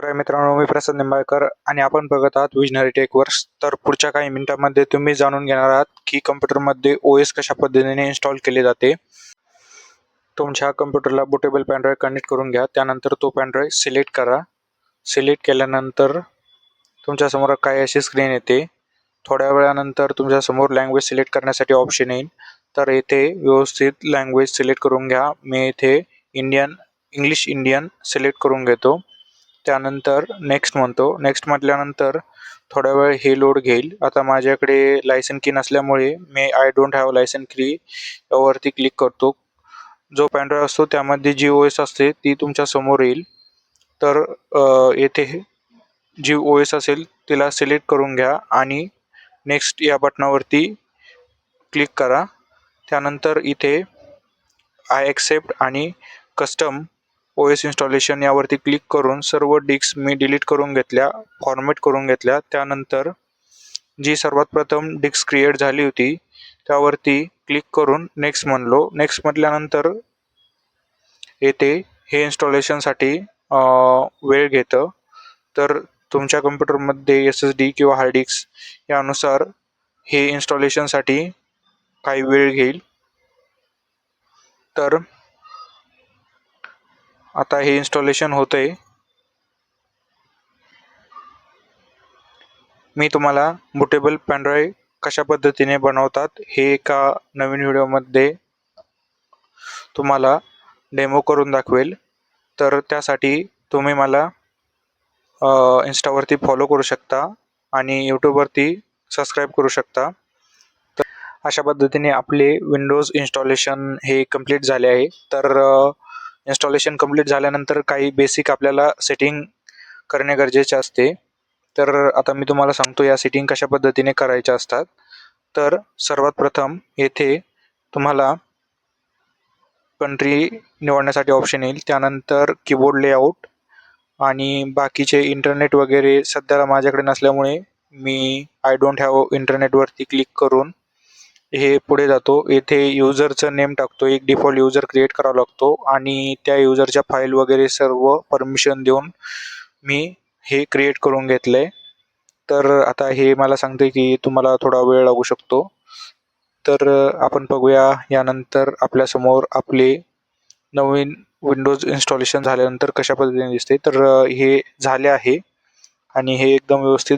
तर मित्रांनो, मी प्रसाद निंबाळकर आणि आपण बघत आहात विजनरी टेकवर. तर पुढच्या काही मिनिटांमध्ये तुम्ही जाणून घेणार आहात की कम्प्युटरमध्ये OS कशा पद्धतीने इन्स्टॉल केले जाते. तुमच्या कम्प्युटरला बुटेबल पेनड्राईव्ह कनेक्ट करून घ्या. त्यानंतर तो पेनड्राईव्ह सिलेक्ट करा. सिलेक्ट केल्यानंतर तुमच्यासमोर काय अशी स्क्रीन येते. थोड्या वेळानंतर तुमच्यासमोर लँग्वेज सिलेक्ट करण्यासाठी ऑप्शन येईल. तर येथे व्यवस्थित लँग्वेज सिलेक्ट करून घ्या. मी येथे इंग्लिश इंडियन सिलेक्ट करून घेतो. त्यानंतर नेक्स्ट म्हणतो. नेक्स्ट म्हटल्यानंतर थोडा वेळ हे लोड घेईल. आता माझ्याकडे लायसन की नसल्यामुळे मी आय डोंट हॅव लायसन की यावरती क्लिक करतो. जो पेनड्राईव्ह असतो त्यामध्ये जी OS असते ती तुमच्या समोर येईल. तर येथे जी OS असेल तिला सिलेक्ट करून घ्या आणि नेक्स्ट या बटनावरती क्लिक करा. त्यानंतर इथे आय ॲक्सेप्ट आणि कस्टम OS इन्स्टॉलेशन यावरती क्लिक करून सर्व डिस्क मी डिलीट करून घेतल्या, फॉर्मॅट करून घेतल्या. त्यानंतर जी सर्वात प्रथम डिस्क क्रिएट झाली होती त्यावरती क्लिक करून नेक्स्ट म्हणलो. नेक्स्ट म्हटल्यानंतर येथे हे इन्स्टॉलेशनसाठी वेळ घेतं. तर तुमच्या कम्प्युटरमध्ये SSD किंवा हार्ड डिस्क यानुसार हे इन्स्टॉलेशनसाठी काही वेळ घेईल. तर आता हे इन्स्टॉलेशन होतंय. मी तुम्हाला बुटेबल पेनड्राईव्ह कशा पद्धतीने बनवतात हे एका नवीन व्हिडिओमध्ये तुम्हाला डेमो करून दाखवेल. तर त्यासाठी तुम्ही मला इंस्टावरती फॉलो करू शकता आणि यूट्यूबवरती सबस्क्राईब करू शकता. तर अशा पद्धतीने आपले विंडोज इन्स्टॉलेशन हे कंप्लीट झाले आहे. तर इन्स्टॉलेशन कंप्लीट झाल्यानंतर काही बेसिक आपल्याला सेटिंग करणे गरजेचे असते. तर आता मी तुम्हाला सांगतो या सेटिंग कशा पद्धतीने करायच्या असतात. तर सर्वात प्रथम येथे तुम्हाला कंट्री निवडण्यासाठी ऑप्शन येईल. त्यानंतर कीबोर्ड लेआउट आणि बाकीचे इंटरनेट वगैरे सध्याला माझ्याकडे नसल्यामुळे मी आय डोंट हॅव इंटरनेटवरती क्लिक करून हे पुढे जातो. येथे युजरचं नेम टाकतो. एक डिफॉल्ट युजर क्रिएट करावा लागतो आणि त्या युजरच्या फाईल वगैरे सर्व परमिशन देऊन मी हे क्रिएट करून घेतलंय. तर आता हे मला सांगते की तुम्हाला थोडा वेळ लागू शकतो. तर आपण बघूया. यानंतर आपल्यासमोर आपले नवीन विंडोज इन्स्टॉलेशन झाल्यानंतर कशा पद्धतीने दिसते. तर हे झाले आहे आणि हे एकदम व्यवस्थित